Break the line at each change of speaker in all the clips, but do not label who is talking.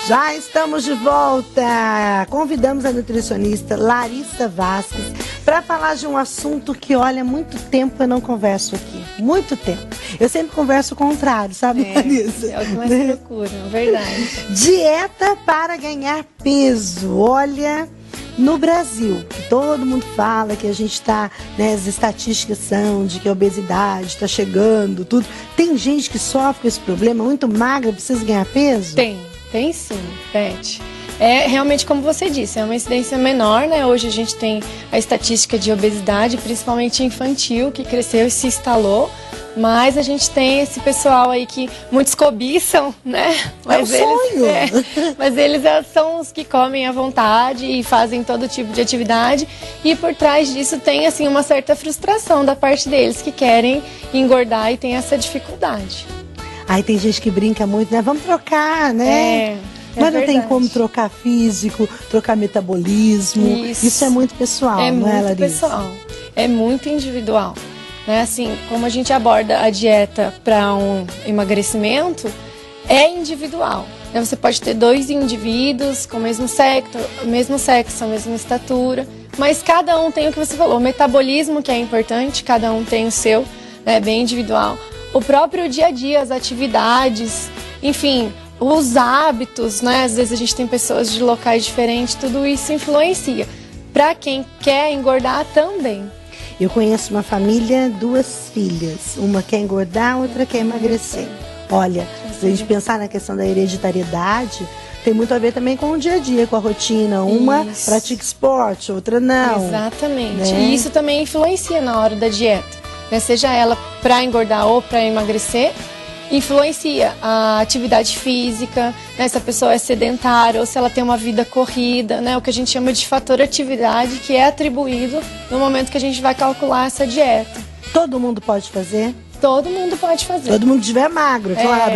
Já estamos de volta. Convidamos a nutricionista Larissa Vasques para falar de um assunto que, olha, há muito tempo eu não converso aqui. Muito tempo. Eu sempre converso o contrário, sabe, Larissa?
É o que mais procura, é verdade.
Dieta para ganhar peso. Olha, no Brasil, todo mundo fala que a gente está, né, as estatísticas são de que a obesidade está chegando, tudo. Tem gente que sofre com esse problema, muito magra, precisa ganhar peso?
Tem sim, Beth. É realmente como você disse, é uma incidência menor, né? Hoje a gente tem a estatística de obesidade, principalmente infantil, que cresceu e se instalou. Mas a gente tem esse pessoal aí que muitos cobiçam, né? Mas
é um sonho!
Mas eles são os que comem à vontade e fazem todo tipo de atividade. E por trás disso tem, assim, uma certa frustração da parte deles, que querem engordar e tem essa dificuldade.
Aí tem gente que brinca muito, né? Vamos trocar, né? Mas não tem como trocar físico, trocar metabolismo. Isso é muito pessoal, não é, Larissa? É muito pessoal,
é muito individual. Né? Assim, como a gente aborda a dieta para um emagrecimento, é individual. Né? Você pode ter dois indivíduos com o mesmo sexo, a mesma estatura, mas cada um tem o que você falou. O metabolismo, que é importante, cada um tem o seu, né? Bem individual. O próprio dia a dia, as atividades, enfim, os hábitos, né? Às vezes a gente tem pessoas de locais diferentes, tudo isso influencia. Para quem quer engordar também.
Eu conheço uma família, 2 filhas. Uma quer engordar, outra quer emagrecer. Olha, se a gente pensar na questão da hereditariedade, tem muito a ver também com o dia a dia, com a rotina. Uma pratica esporte, outra não.
Exatamente.
Né?
E isso também influencia na hora da dieta. Né? Seja ela para engordar ou para emagrecer, influencia a atividade física, né? Se a pessoa é sedentária ou se ela tem uma vida corrida, né? O que a gente chama de fator atividade, que é atribuído no momento que a gente vai calcular essa dieta.
Todo mundo pode fazer?
Todo mundo pode fazer.
Todo mundo que estiver magro, claro.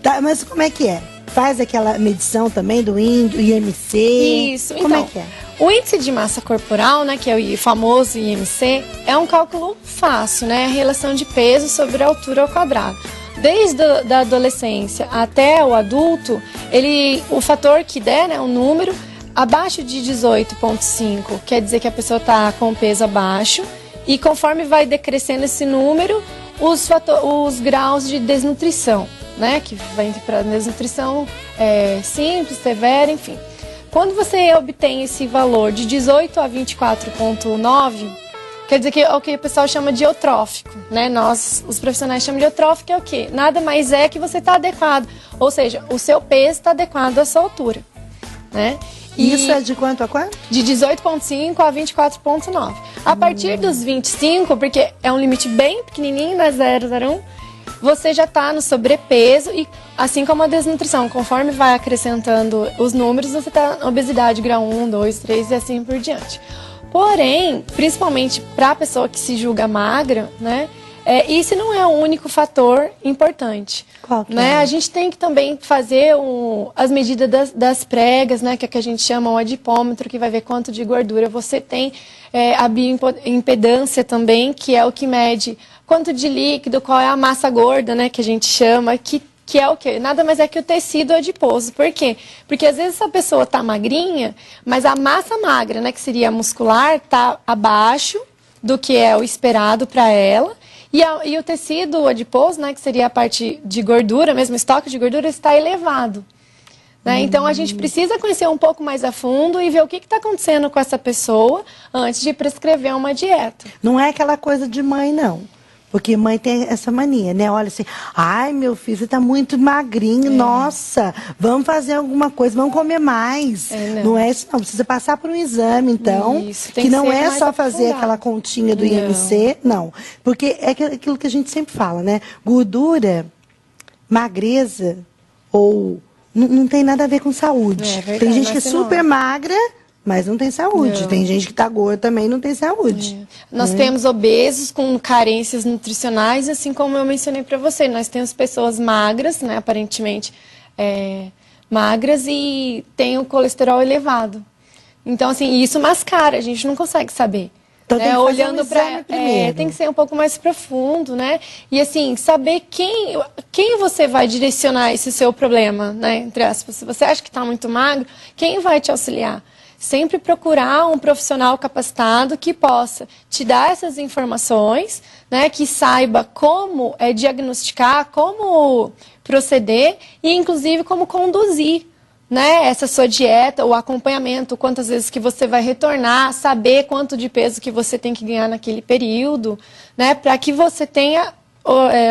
Tá, mas como é que é? Faz aquela medição também do IMC?
Isso,
como
então,
é que é?
O índice de massa corporal, né, que é o famoso IMC, é um cálculo fácil, né, a relação de peso sobre a altura ao quadrado. Desde a adolescência até o adulto, o fator que der, né, o número, abaixo de 18,5, quer dizer que a pessoa está com o peso abaixo, e conforme vai decrescendo esse número, os graus de desnutrição, né, que vai para desnutrição simples, severa, enfim. Quando você obtém esse valor de 18 a 24,9, quer dizer que é o que o pessoal chama de eutrófico, né? Nós, os profissionais, chamam de eutrófico, é o quê? Nada mais é que você está adequado, ou seja, o seu peso está adequado à sua altura, né?
E isso é de quanto a quanto?
De 18,5 a 24,9. A partir dos 25, porque é um limite bem pequenininho, da 0,01, você já está no sobrepeso e, assim como a desnutrição, conforme vai acrescentando os números, você está na obesidade grau 1, 2, 3 e assim por diante. Porém, principalmente para a pessoa que se julga magra, né, esse não é o único fator importante.
Qual que
né?
é?
A gente tem que também fazer as medidas das pregas, né, que é que a gente chama o adipômetro, que vai ver quanto de gordura você tem, a bioimpedância também, que é o que mede quanto de líquido, qual é a massa gorda, né, que a gente chama, que é o quê? Nada mais é que o tecido adiposo. Por quê? Porque às vezes a pessoa tá magrinha, mas a massa magra, né, que seria muscular, tá abaixo do que é o esperado para ela. E o tecido adiposo, né, que seria a parte de gordura, mesmo estoque de gordura, está elevado. Né? Então a gente precisa conhecer um pouco mais a fundo e ver o que está acontecendo com essa pessoa antes de prescrever uma dieta.
Não é aquela coisa de mãe, não. Porque mãe tem essa mania, né? Olha assim, ai, meu filho, você tá muito magrinho, nossa, vamos fazer alguma coisa, vamos comer mais. Não é isso, não. Precisa passar por um exame, então, que não é só fazer aquela continha do IMC, não. Porque é aquilo que a gente sempre fala, né? Gordura, magreza ou... Não tem nada a ver com saúde.
Verdade,
tem gente que é super magra, mas não tem saúde.
Não.
Tem gente que tá gorda também e não tem saúde.
Nós temos obesos com carências nutricionais, assim como eu mencionei para você. Nós temos pessoas magras, né, aparentemente magras, e têm o colesterol elevado. Então, assim, isso mascara, a gente não consegue saber.
Então tem que
olhando
para
tem que ser um pouco mais profundo, né? E assim, saber quem você vai direcionar esse seu problema, né? Entre aspas, se você acha que está muito magro, quem vai te auxiliar? Sempre procurar um profissional capacitado que possa te dar essas informações, né? Que saiba como diagnosticar, como proceder e inclusive como conduzir, né, essa sua dieta, o acompanhamento, quantas vezes que você vai retornar, saber quanto de peso que você tem que ganhar naquele período, né, para que você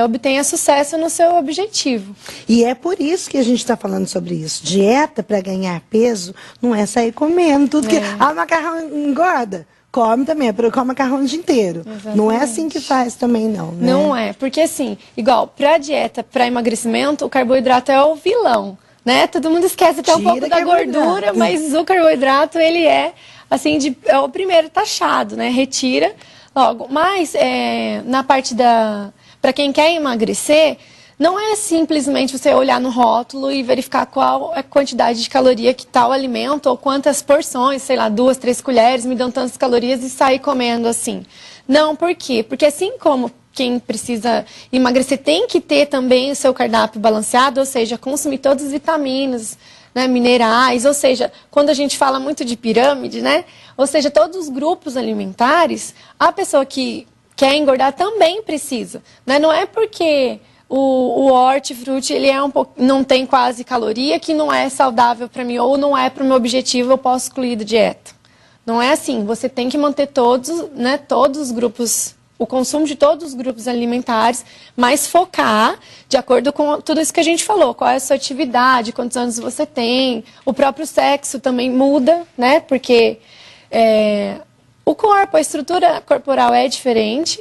obtenha sucesso no seu objetivo.
E é por isso que a gente está falando sobre isso. Dieta para ganhar peso não é sair comendo tudo que... macarrão engorda. Come também, come macarrão o dia inteiro. Exatamente. Não é assim que faz também, não, né?
Não é, porque assim, igual, para dieta, para emagrecimento, o carboidrato é o vilão. Né? Todo mundo esquece até um pouco da gordura, mas o carboidrato, ele é, assim, é o primeiro taxado, né? Retira logo. Mas, na parte para quem quer emagrecer, não é simplesmente você olhar no rótulo e verificar qual é a quantidade de caloria que tal alimento, ou quantas porções, sei lá, 2, 3 colheres me dão tantas calorias e sair comendo assim. Não, por quê? Porque assim como quem precisa emagrecer tem que ter também o seu cardápio balanceado, ou seja, consumir todas as vitaminas, né, minerais, ou seja, quando a gente fala muito de pirâmide, né, ou seja, todos os grupos alimentares, a pessoa que quer engordar também precisa, né, não é porque o hortifruti ele não tem quase caloria que não é saudável para mim, ou não é para o meu objetivo, eu posso excluir da dieta. Não é assim, você tem que manter todos os grupos, o consumo de todos os grupos alimentares, mas focar de acordo com tudo isso que a gente falou, qual é a sua atividade, quantos anos você tem, o próprio sexo também muda, né? Porque o corpo, a estrutura corporal é diferente,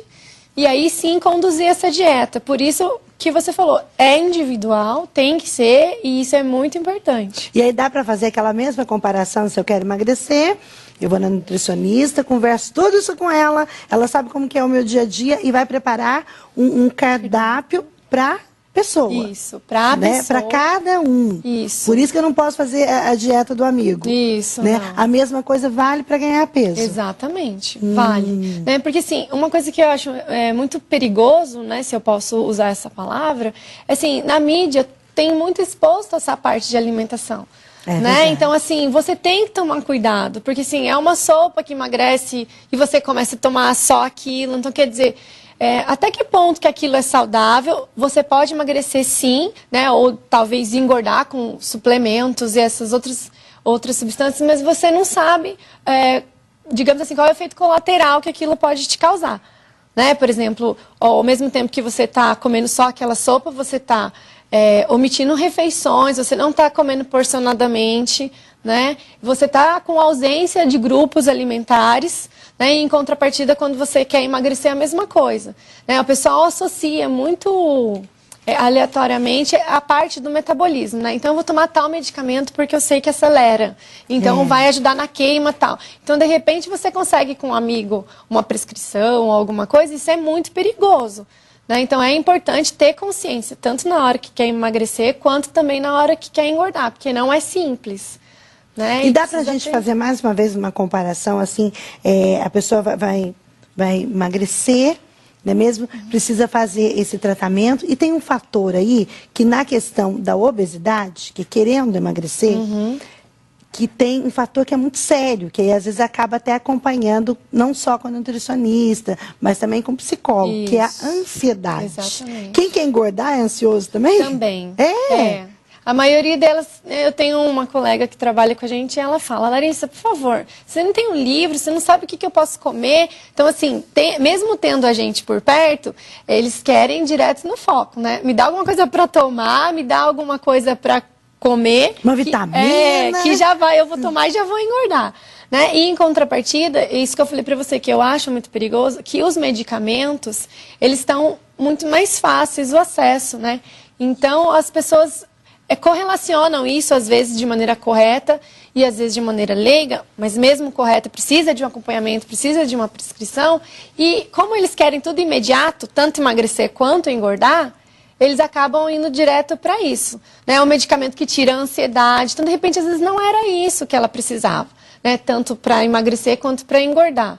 e aí sim conduzir essa dieta. Por isso que você falou, é individual, tem que ser, e isso é muito importante.
E aí dá para fazer aquela mesma comparação, se eu quero emagrecer, eu vou na nutricionista, converso tudo isso com ela, ela sabe como que é o meu dia a dia e vai preparar um cardápio para pessoa.
Isso, para pessoa.
Para cada um.
Isso.
Por isso que eu não posso fazer a dieta do amigo.
Isso,
né?
não.
A mesma coisa vale para ganhar peso.
Exatamente, vale. Né? Porque assim, uma coisa que eu acho muito perigoso, né, se eu posso usar essa palavra, é assim, na mídia tem muito exposto essa parte de alimentação. Né? Então, assim, você tem que tomar cuidado, porque assim, é uma sopa que emagrece e você começa a tomar só aquilo, então quer dizer, até que ponto que aquilo é saudável, você pode emagrecer sim, né? Ou talvez engordar com suplementos e essas outras substâncias, mas você não sabe, digamos assim, qual é o efeito colateral que aquilo pode te causar. Né? Por exemplo, ao mesmo tempo que você está comendo só aquela sopa, você está omitindo refeições, você não está comendo porcionadamente, né? Você está com ausência de grupos alimentares, né? E em contrapartida, quando você quer emagrecer, é a mesma coisa. Né? O pessoal associa muito aleatoriamente a parte do metabolismo, né? Então eu vou tomar tal medicamento porque eu sei que acelera, então vai ajudar na queima e tal. Então de repente você consegue com um amigo uma prescrição ou alguma coisa, isso é muito perigoso. Né? Então é importante ter consciência, tanto na hora que quer emagrecer, quanto também na hora que quer engordar, porque não é simples. Né?
E dá pra gente fazer mais uma vez uma comparação, assim, a pessoa vai emagrecer, não é mesmo? Precisa fazer esse tratamento, e tem um fator aí, que na questão da obesidade, que querendo emagrecer, que tem um fator que é muito sério, que aí às vezes acaba até acompanhando, não só com a nutricionista, mas também com o psicólogo, que é a ansiedade.
Exatamente.
Quem quer engordar é ansioso também?
Também. A maioria delas, eu tenho uma colega que trabalha com a gente e ela fala, Larissa, por favor, você não tem um livro, você não sabe o que eu posso comer. Então, assim, mesmo tendo a gente por perto, eles querem direto no foco, né? Me dá alguma coisa para tomar, me dá alguma coisa para comer.
Uma vitamina.
Que já eu vou tomar e já vou engordar. Né? E em contrapartida, isso que eu falei para você, que eu acho muito perigoso, que os medicamentos, eles estão muito mais fáceis o acesso, né? Então, as pessoas correlacionam isso, às vezes, de maneira correta e às vezes de maneira leiga, mas mesmo correta, precisa de um acompanhamento, precisa de uma prescrição. E como eles querem tudo imediato, tanto emagrecer quanto engordar, eles acabam indo direto para isso. Né? É um medicamento que tira a ansiedade, então, de repente, às vezes não era isso que ela precisava, né? Tanto para emagrecer quanto para engordar.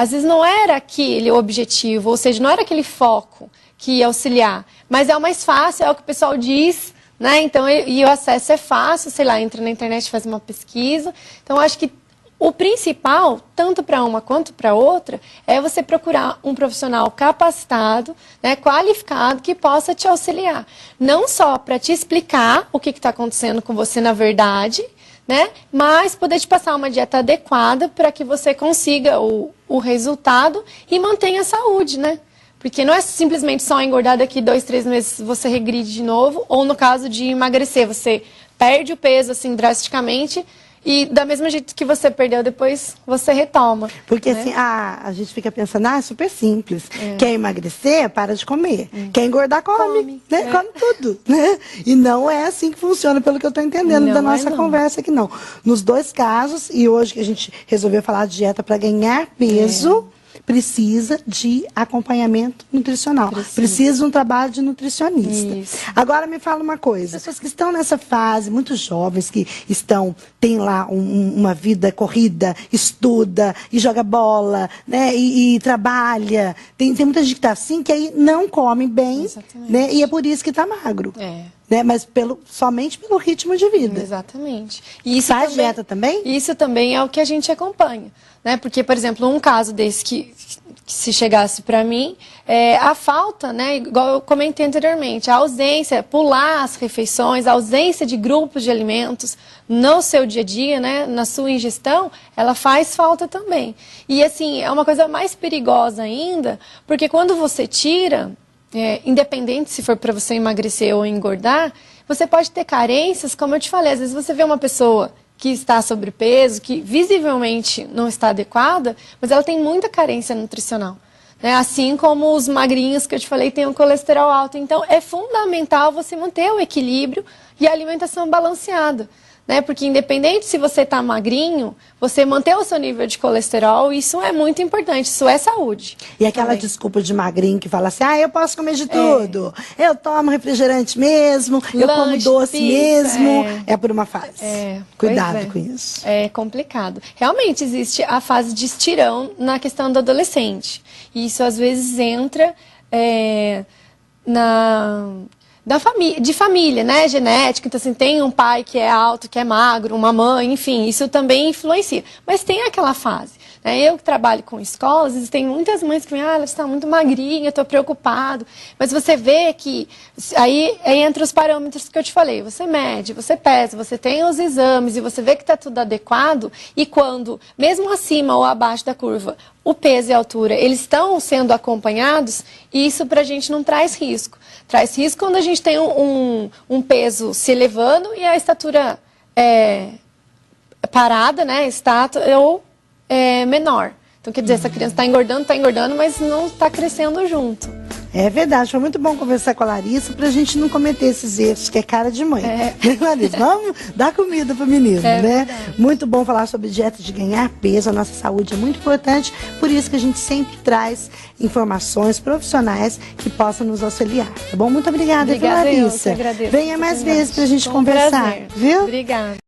às vezes não era aquele o objetivo, ou seja, não era aquele foco que ia auxiliar, mas é o mais fácil, é o que o pessoal diz, né? Então, e o acesso é fácil, sei lá, entra na internet, faz uma pesquisa. Então, eu acho que o principal, tanto para uma quanto para outra, é você procurar um profissional capacitado, né, qualificado, que possa te auxiliar. Não só para te explicar o que está acontecendo com você na verdade, né, mas poder te passar uma dieta adequada para que você consiga o resultado e mantenha a saúde, né? Porque não é simplesmente só engordar daqui 2, 3 meses você regride de novo, ou no caso de emagrecer, você perde o peso assim drasticamente, e da mesma jeito que você perdeu, depois você retoma.
Porque
né?
assim, a gente fica pensando, é super simples. Quer emagrecer, para de comer. Quer engordar, come. Né? Come tudo. Né? E não é assim que funciona, pelo que eu estou entendendo
Não
da nossa
não.
conversa aqui, não. Nos dois casos, e hoje que a gente resolveu falar de dieta para ganhar peso, precisa de acompanhamento nutricional. Precisa de um trabalho de nutricionista.
Isso.
Agora me fala uma coisa. As pessoas que estão nessa fase, muito jovens, que têm lá uma vida corrida, estuda e joga bola, né, e trabalha. Tem muita gente que está assim, que aí não come bem, né, e é por isso que está magro. Né, mas somente pelo ritmo de vida.
Exatamente. E isso
faz dieta também?
Isso também é o que a gente acompanha. Né? Porque, por exemplo, um caso desse que se chegasse para mim, a falta, né, igual eu comentei anteriormente, a ausência, pular as refeições, a ausência de grupos de alimentos no seu dia a dia, né, na sua ingestão, ela faz falta também. E assim, é uma coisa mais perigosa ainda, porque quando você tira, independente se for para você emagrecer ou engordar, você pode ter carências, como eu te falei, às vezes você vê uma pessoa que está sobrepeso, que visivelmente não está adequada, mas ela tem muita carência nutricional. Né? Assim como os magrinhos que eu te falei têm o colesterol alto. Então, é fundamental você manter o equilíbrio e a alimentação balanceada. Né? Porque independente se você está magrinho, você manter o seu nível de colesterol, isso é muito importante, isso é saúde.
E aquela desculpa de magrinho que fala assim, eu posso comer de tudo, eu tomo refrigerante mesmo, eu como doce mesmo, é por uma fase. Cuidado com isso. É complicado.
Realmente existe a fase de estirão na questão do adolescente. E isso às vezes entra de família, né, genética, então assim, tem um pai que é alto, que é magro, uma mãe, enfim, isso também influencia. Mas tem aquela fase, né, eu que trabalho com escolas, existem muitas mães que me ela está muito magrinha, estou preocupado, mas você vê que, aí entra os parâmetros que eu te falei, você mede, você pesa, você tem os exames e você vê que está tudo adequado, e quando, mesmo acima ou abaixo da curva, o peso e a altura, eles estão sendo acompanhados, e isso pra gente não traz risco. Traz risco quando a gente tem um peso se elevando e a estatura parada, né, ou menor. Então, quer dizer, essa criança está engordando, mas não está crescendo junto.
É verdade, foi muito bom conversar com a Larissa pra gente não cometer esses erros, que é cara de mãe. Né, Larissa? Vamos dar comida pro menino, né?
Verdade.
Muito bom falar sobre dieta de ganhar peso, a nossa saúde é muito importante, por isso que a gente sempre traz informações profissionais que possam nos auxiliar, tá bom? Muito obrigada,
Obrigada,
Larissa.
eu que agradeço.
Venha mais vezes pra gente conversar,
prazer.
viu?
Obrigada.